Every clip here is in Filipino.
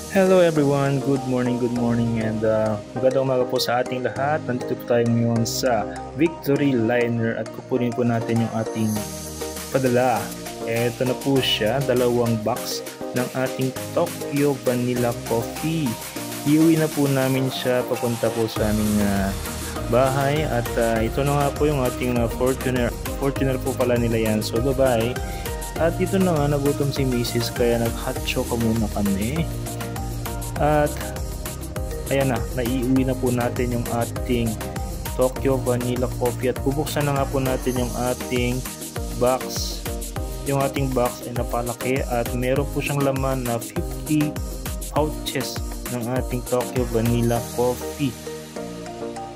Hello everyone, good morning and magandang umaga po sa ating lahat. Nandito po tayo ngayon sa Victory Liner at kukunin po natin yung ating padala. Ito na po siya, dalawang box ng ating Tokyo Vanilla Coffee. Iuwi na po namin siya papunta po sa aming bahay at ito na nga po yung ating Fortuner po pala nila yan. So bye-bye. At dito na nga nagutom si Mrs. kaya nag-hot choco muna kami. At ayan na, naiuwi na po natin yung ating Tokyo Vanilla Coffee at bubuksan na nga po natin yung ating box. Yung ating box ay napalaki at meron po siyang laman na 50 pouches ng ating Tokyo Vanilla Coffee.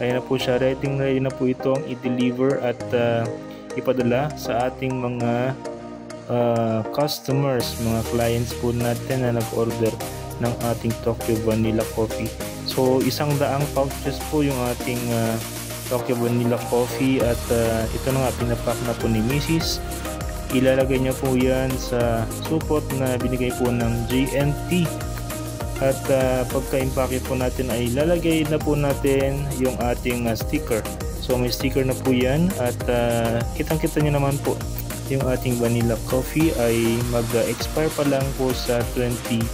Ayan na po siya, ready na po itong i-deliver at ipadala sa ating mga customers, mga clients po natin na nag-order ng ating Tokyo Vanilla Coffee. So 100 pouches po yung ating Tokyo Vanilla Coffee at ito na nga pinapack na po ni Mrs. Ilalagay niya po yan sa supot na binigay po ng JNT at pagka-impake po natin ay lalagay na po natin yung ating sticker. So may sticker na po yan at kitang-kita niyo naman po yung ating Vanilla Coffee ay mag-expire pa lang po sa 2026.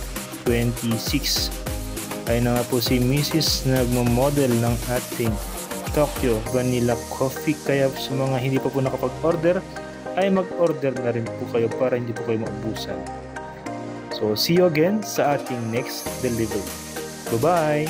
Ay na nga po si Mrs. nagmo-model ng ating Tokyo Vanilla Coffee, kaya sa mga hindi pa po nakapag-order ay mag-order na rin po kayo para hindi po kayo maubusan. So see you again sa ating next delivery. Bye bye!